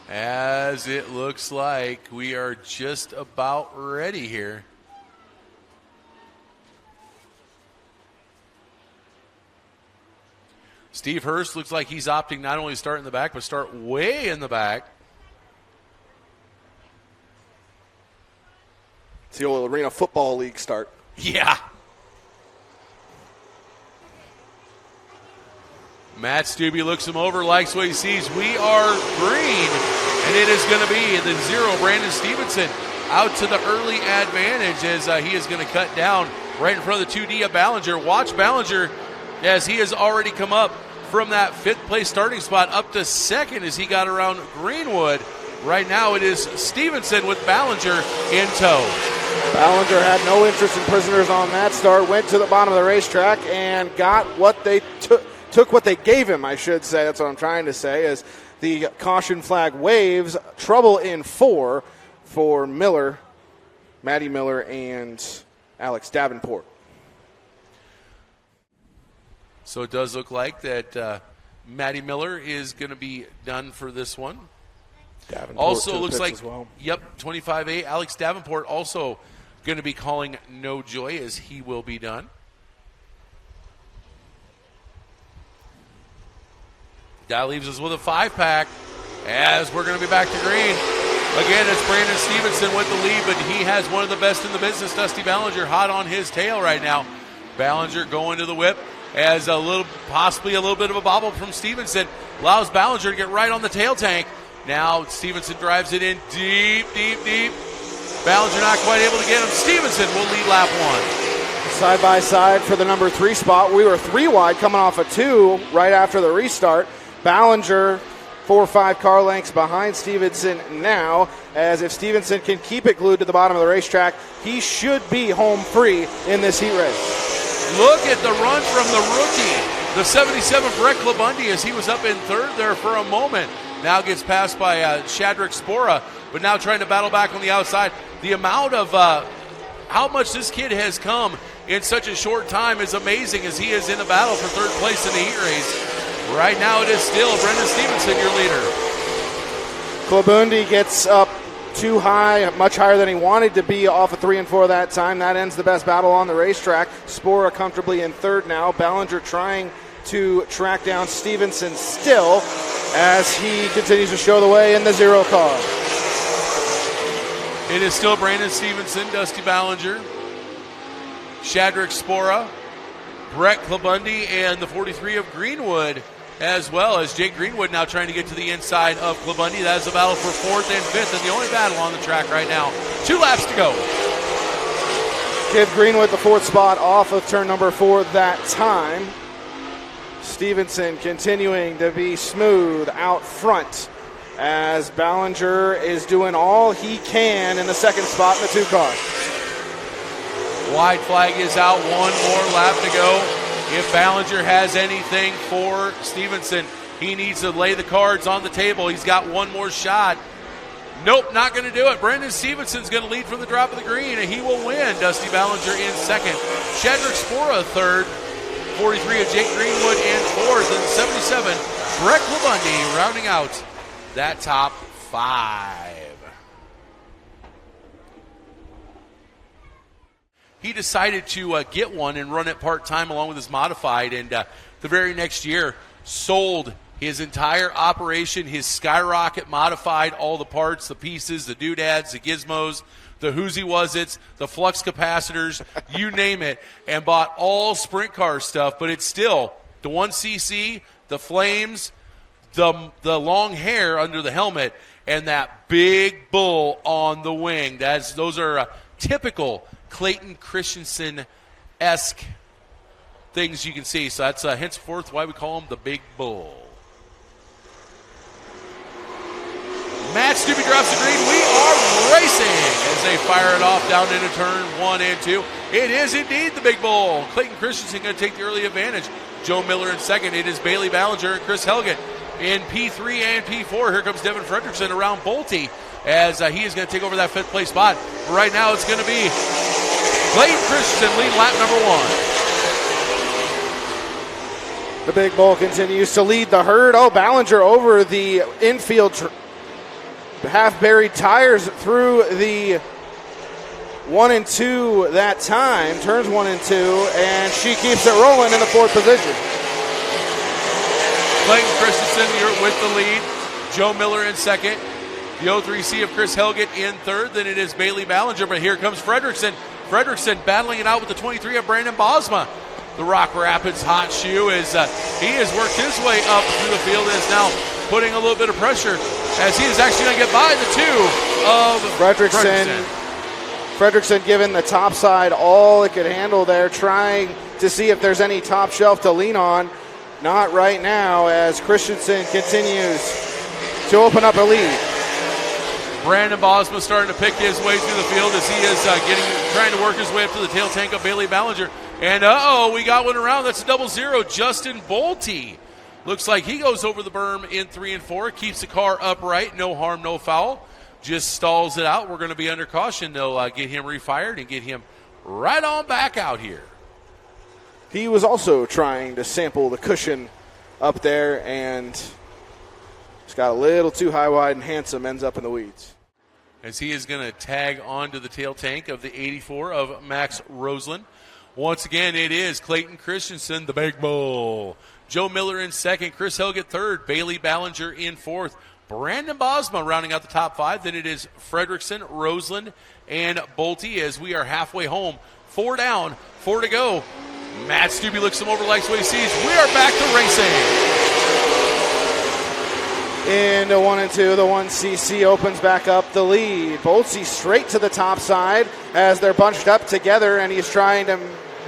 as it looks like we are just about ready here. Steve Hurst looks like he's opting not only to start in the back, but start way in the back. It's the old Arena Football League start. Yeah. Matt Stubbe looks him over, likes what he sees. We are green, and it is going to be the 0. Brandon Stevenson out to the early advantage as he is going to cut down right in front of the 2D of Ballinger. Watch Ballinger as he has already come up from that 5th place starting spot up to 2nd as he got around Greenwood. Right now it is Stevenson with Ballinger in tow. Ballinger had no interest in prisoners on that start, went to the bottom of the racetrack and got what they took what they gave him, I should say. That's what I'm trying to say, as the caution flag waves. Trouble in 4 for Miller, Matty Miller, and Alex Davenport. So it does look like that Matty Miller is going to be done for this one. Davenport also looks like, as well. Yep, 25A. Alex Davenport also going to be calling no joy as he will be done. That leaves us with a 5-pack as we're going to be back to green. Again, it's Brandon Stevenson with the lead, but he has one of the best in the business, Dusty Ballinger, hot on his tail right now. Ballinger going to the whip as possibly a little bit of a bobble from Stevenson allows Ballinger to get right on the tail tank. Now Stevenson drives it in deep, deep, deep. Ballinger not quite able to get him. Stevenson will lead lap 1. Side by side for the number 3 spot. We were 3 wide coming off a 2 right after the restart. Ballinger 4 or 5 car lengths behind Stevenson now, as if Stevenson can keep it glued to the bottom of the racetrack, he should be home free in this heat race. Look at the run from the rookie, the 77 Brett Klabundy, as he was up in 3rd there for a moment. Now gets passed by Shadrick Spora, but now trying to battle back on the outside. The amount of how much this kid has come in such a short time is amazing, as he is in the battle for 3rd place in the heat race. Right now it is still Brendan Stevenson, your leader. Klabundy gets up too high, much higher than he wanted to be off of 3 and 4 that time. That ends the best battle on the racetrack. Spora comfortably in 3rd now. Ballinger trying to track down Stevenson still as he continues to show the way in the 0 car. It is still Brandon Stevenson, Dusty Ballinger, Shadrick Spora, Brett Klabundy, and the 43 of Greenwood, as well as Jake Greenwood now trying to get to the inside of Klabundy. That is a battle for 4th and 5th, and the only battle on the track right now. 2 laps to go. Give Greenwood the 4th spot off of turn number 4 that time. Stevenson continuing to be smooth out front as Ballinger is doing all he can in the 2nd spot in the 2 car. Wide flag is out, 1 more lap to go. If Ballinger has anything for Stevenson, he needs to lay the cards on the table. He's got 1 more shot. Nope, not going to do it. Brandon Stevenson's going to lead from the drop of the green, and he will win. Dusty Ballinger in 2nd. Shadrick Spora 3rd. 43 of Jake Greenwood in 4th. And 77, Brett Klabundy rounding out that top 5. He decided to get one and run it part-time along with his modified, and the very next year sold his entire operation, his Skyrocket modified, all the parts, the pieces, the doodads, the gizmos, the who's-he was-its, the flux capacitors, you name it, and bought all sprint car stuff, but it's still the 1cc, the flames, the long hair under the helmet, and that big bull on the wing. Those are typical Clayton Christensen-esque things you can see. So that's henceforth why we call him the Big Bull. Matt Stubbe drops the green. We are racing as they fire it off down into turn 1 and 2. It is indeed the Big Bull. Clayton Christensen going to take the early advantage. Joe Miller in 2nd. It is Bailey Ballinger and Chris Helgett in P3 and P4. Here comes Devin Fredrickson around Bolte as he is going to take over that 5th place spot. Right now it's going to be Clayton Christensen lead lap number 1. The Big Bull continues to lead the herd. Oh, Ballinger over the infield half-buried tires through the 1 and 2 that time, turns 1 and 2, and she keeps it rolling in the 4th position. Clayton Christensen with the lead. Joe Miller in 2nd. The 03C of Chris Helgett in 3rd. Then it is Bailey Ballinger, but here comes Fredrickson. Fredrickson battling it out with the 23 of Brandon Bosma. The Rock Rapids hot shoe is he has worked his way up through the field and is now putting a little bit of pressure as he is actually going to get by the 2 of Fredrickson. Fredrickson giving the top side all it could handle there, trying to see if there's any top shelf to lean on. Not right now as Christensen continues to open up a lead. Brandon Bosma starting to pick his way through the field as he is trying to work his way up to the tail tank of Bailey Ballinger. And we got one around. That's a 0-0. Justin Bolte looks like he goes over the berm in 3 and 4, keeps the car upright, no harm, no foul. Just stalls it out. We're going to be under caution. They'll get him refired and get him right on back out here. He was also trying to sample the cushion up there and just got a little too high, wide, and handsome, ends up in the weeds. As he is going to tag onto the tail tank of the 84 of Max Roseland. Once again, it is Clayton Christensen, the big bull. Joe Miller in 2nd, Chris Helgett 3rd, Bailey Ballinger in 4th. Brandon Bosma rounding out the top 5. Then it is Fredrickson, Roseland, and Bolte as we are halfway home. 4 down, 4 to go. Matt Stubbe looks him over, likes what he sees. We are back to racing. Into 1 and 2, the 1CC opens back up the lead. Bolte straight to the top side as they're bunched up together, and he's trying to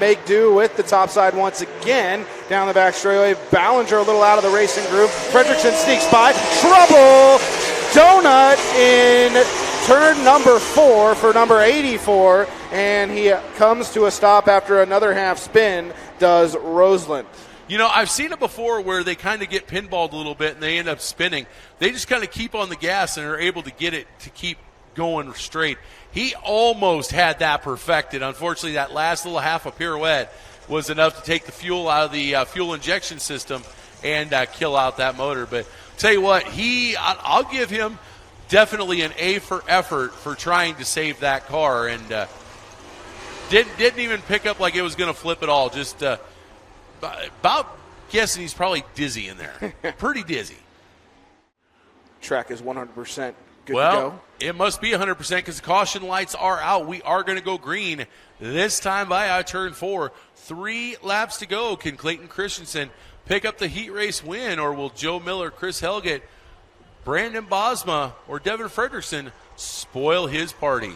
make do with the top side once again. Down the back straightaway, Ballinger a little out of the racing group. Fredrickson sneaks by. Trouble! Donut in turn number 4 for number 84, and he comes to a stop after another half spin, does Roseland. You know, I've seen it before where they kind of get pinballed a little bit and they end up spinning. They just kind of keep on the gas and are able to get it to keep going straight. He almost had that perfected. Unfortunately, that last little half a pirouette was enough to take the fuel out of the fuel injection system and kill out that motor. But tell you what, I'll give him definitely an A for effort for trying to save that car, and didn't even pick up like it was going to flip at all. Just about guessing he's probably dizzy in there. Pretty dizzy. Track is 100% good to go. It must be 100% because the caution lights are out. We are going to go green this time by turn 4. 3 laps to go. Can Clayton Christensen pick up the heat race win, or will Joe Miller, Chris Helgett, Brandon Bosma, or Devin Fredrickson spoil his party?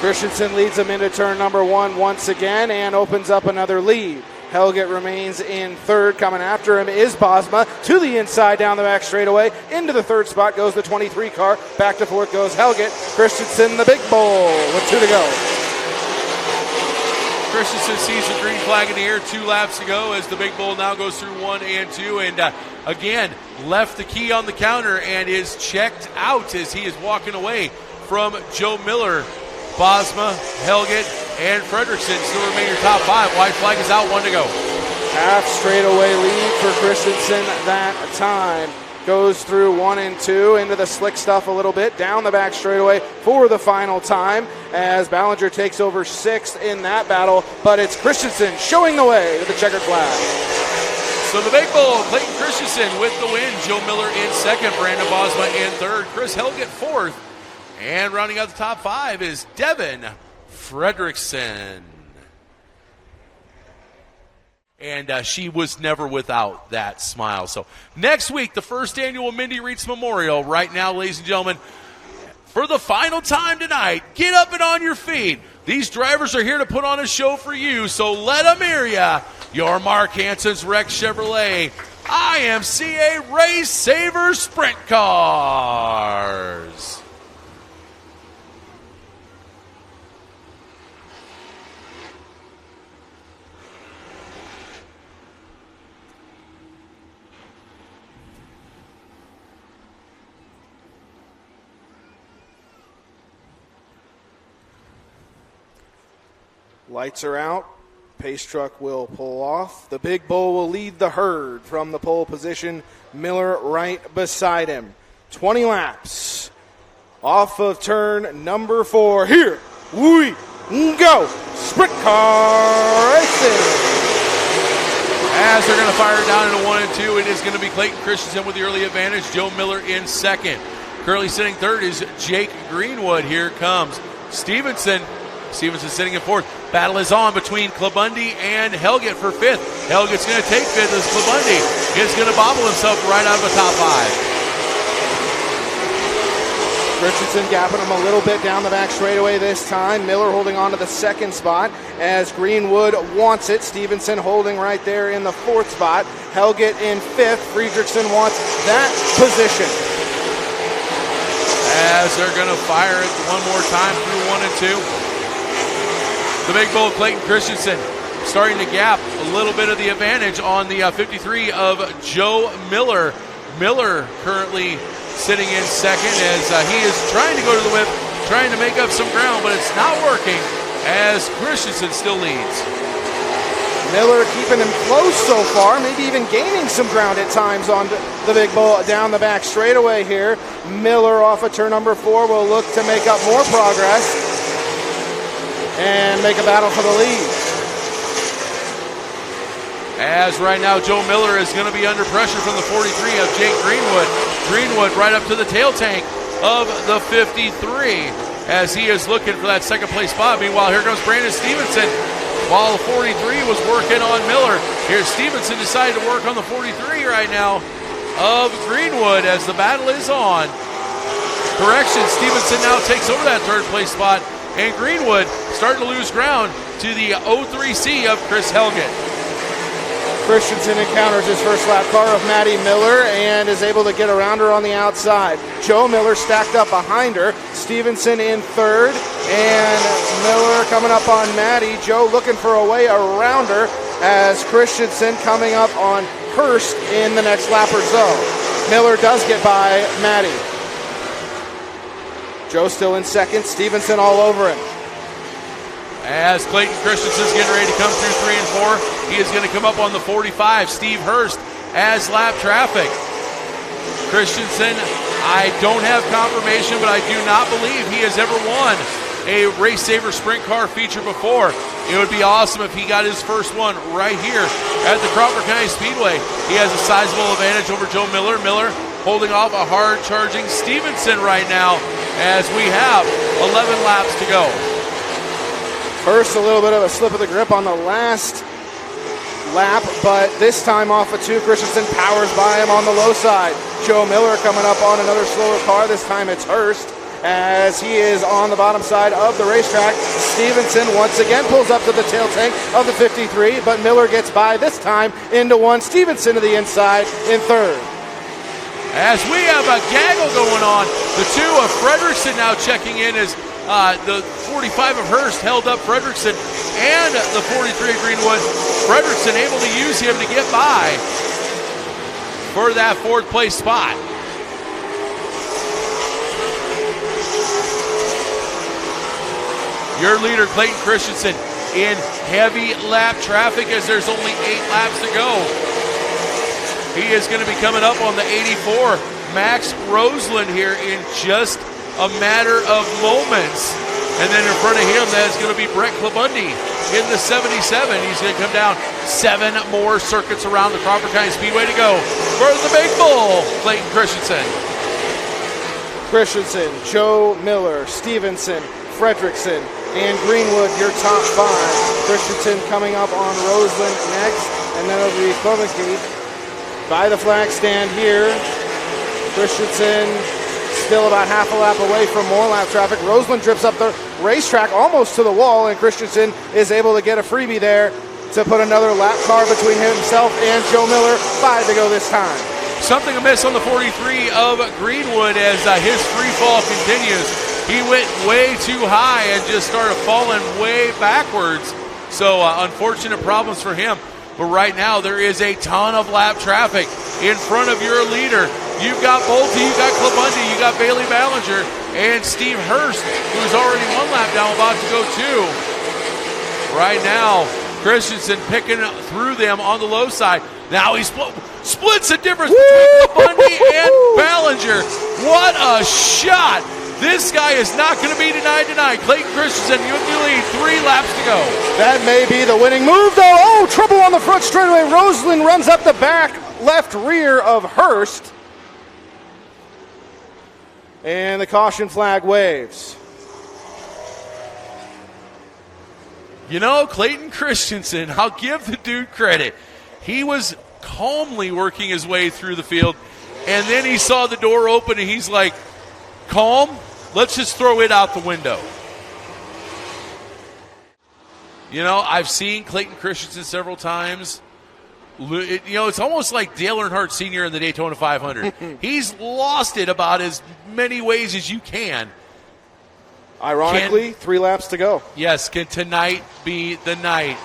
Christensen leads him into turn number 1 once again and opens up another lead. Helgett remains in 3rd. Coming after him is Bosma to the inside down the back straightaway. Into the 3rd spot goes the 23 car. Back to 4th goes Helgett. Christensen, the big bull, with 2 to go. Christensen sees the green flag in the air, 2 laps to go as the big bull now goes through 1 and 2. And again, left the key on the counter and is checked out as he is walking away from Joe Miller. Bosma, Helgett, and Fredrickson still remain your top 5. White flag is out, 1 to go. Half straightaway lead for Christensen that time. Goes through 1 and 2 into the slick stuff a little bit. Down the back straightaway for the final time as Ballinger takes over 6th in that battle. But it's Christensen showing the way to the checkered flag. So the big bull, Clayton Christensen with the win. Joe Miller in 2nd, Brandon Bosma in 3rd, Chris Helgett 4th. And rounding out the top 5 is Devin Fredrickson. And she was never without that smile. So next week, the first annual Mindy Reitz Memorial. Right now, ladies and gentlemen, for the final time tonight, get up and on your feet. These drivers are here to put on a show for you, so let them hear ya. Your Mark Hansen's Rex Chevrolet IMCA RaceSaver Sprint Cars. Lights are out. pace truck will pull off. The big bull will lead the herd from the pole position. Miller right beside him. 20 laps. Off of turn number 4. Here we go. Sprint car racing. As they're going to fire down into 1 and 2, it is going to be Clayton Christensen with the early advantage. Joe Miller in second. Currently sitting third is Jake Greenwood. Here comes Stevenson. Stevenson sitting in fourth. Battle is on between Clabundi and Helgett for fifth. Helgett's going to take fifth as Clabundi is going to bobble himself right out of the top 5. Richardson gapping him a little bit down the back straightaway this time. Miller holding on to the second spot as Greenwood wants it. Stevenson holding right there in the fourth spot. Helgett in fifth. Friedrichsen wants that position. As they're going to fire it one more time through 1 and 2. The big bull Clayton Christensen starting to gap a little bit of the advantage on the 53 of Joe Miller. Miller currently sitting in second as he is trying to go to the whip, trying to make up some ground, but it's not working as Christensen still leads. Miller keeping him close so far, maybe even gaining some ground at times on the big bull down the back straightaway here. Miller off of turn number 4 will look to make up more progress and make a battle for the lead. As right now Joe Miller is going to be under pressure from the 43 of Jake Greenwood. Greenwood right up to the tail tank of the 53 as he is looking for that second place spot. Meanwhile, here comes Brandon Stevenson while the 43 was working on Miller. Here's Stevenson decided to work on the 43 right now of Greenwood as the battle is on. Correction, Stevenson now takes over that third place spot and Greenwood starting to lose ground to the 03C of Chris Helgett. Christensen encounters his first lap car of Maddie Miller and is able to get around her on the outside. Joe Miller stacked up behind her. Stevenson in third and Miller coming up on Maddie. Joe looking for a way around her as Christensen coming up on Hurst in the next lap or so. Miller does get by Maddie. Joe still in second. Stevenson all over him. As Clayton Christensen's getting ready to come through 3 and 4, he is going to come up on the 45, Steve Hurst, as lap traffic. Christensen, I don't have confirmation, but I do not believe he has ever won a RaceSaver sprint car feature before. It would be awesome if he got his first one right here at the Crawford County Speedway. He has a sizable advantage over Joe Miller. Miller holding off a hard-charging Stevenson right now as we have 11 laps to go. First, a little bit of a slip of the grip on the last lap, but this time off of 2, Christensen powers by him on the low side. Joe Miller coming up on another slower car. This time it's Hurst as he is on the bottom side of the racetrack. Stevenson once again pulls up to the tail tank of the 53, but Miller gets by this time into 1. Stevenson to the inside in third. As we have a gaggle going on, the 2 of Fredrickson now checking in as the 45 of Hurst held up Fredrickson and the 43 of Greenwood. Fredrickson able to use him to get by for that 4th place spot. Your leader, Clayton Christensen, in heavy lap traffic as there's only 8 laps to go. He is going to be coming up on the 84, Max Roseland, here in just a matter of moments. And then in front of him, that's going to be Brett Clabundi in the 77. He's going to come down 7 more circuits around the Crawford County Speedway to go for the big bull, Clayton Christensen. Christensen, Joe Miller, Stevenson, Fredrickson, and Greenwood, your top 5. Christensen coming up on Roseland next, and then it'll be Kovacic by the flag stand here. Christensen still about half a lap away from more lap traffic. Roseland drips up the racetrack almost to the wall, and Christensen is able to get a freebie there to put another lap car between himself and Joe Miller. 5 to go this time. Something amiss on the 43 of Greenwood as his free fall continues. He went way too high and just started falling way backwards. So unfortunate problems for him. But right now there is a ton of lap traffic in front of your leader. You've got Bolte, you've got Clabundi, you've got Bailey Ballinger, and Steve Hurst, who's already 1 lap down, about to go 2. Right now, Christensen picking through them on the low side. Now he splits the difference between Bundy and Ballinger. What a shot. This guy is not going to be denied tonight. Clayton Christensen, you have the lead. 3 laps to go. That may be the winning move, though. Oh, trouble on the front straightaway. Roseland runs up the back left rear of Hurst. And the caution flag waves. You know, Clayton Christensen, I'll give the dude credit. He was calmly working his way through the field, and then he saw the door open, and he's like, calm? Let's just throw it out the window. You know, I've seen Clayton Christensen several times. It's almost like Dale Earnhardt Sr. in the Daytona 500. He's lost it about as many ways as you can. Ironically, 3 laps to go. Yes, can tonight be the night?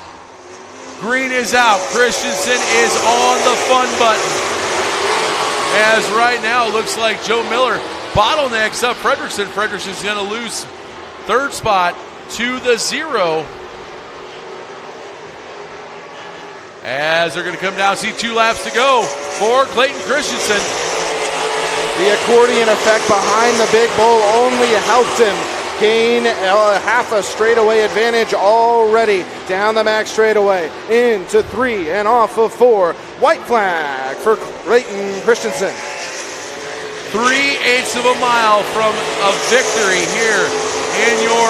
Green is out. Christensen is on the fun button. As right now, it looks like Joe Miller bottlenecks up Fredrickson. Fredrickson's going to lose 3rd spot to the 0. As they're going to come down, see 2 laps to go for Clayton Christensen. The accordion effect behind the big bull only helped him gain half a straightaway advantage already. Down the max straightaway, into 3 and off of 4. White flag for Clayton Christensen. 3/8 of a mile from a victory here in your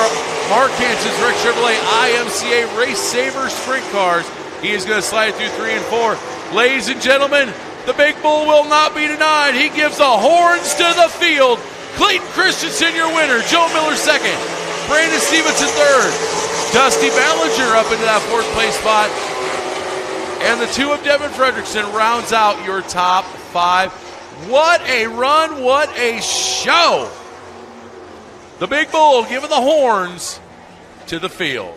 Mark Hansen's Rick Chevrolet IMCA RaceSaver Sprint Cars. He is going to slide through 3 and 4. Ladies and gentlemen, the big bull will not be denied. He gives the horns to the field. Clayton Christensen, your winner. Joe Miller, 2nd. Brandon Stevenson, 3rd. Dusty Ballinger up into that 4th place spot. And the 2 of Devin Fredrickson rounds out your top 5. What a run, what a show. The big bull giving the horns to the field.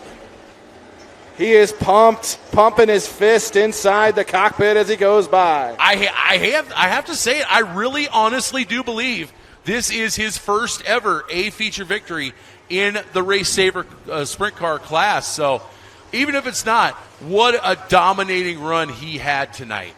He is pumping his fist inside the cockpit as he goes by. I have to say it. I really honestly do believe this is his first ever A-feature victory in the RaceSaver sprint car class. So even if it's not, what a dominating run he had tonight.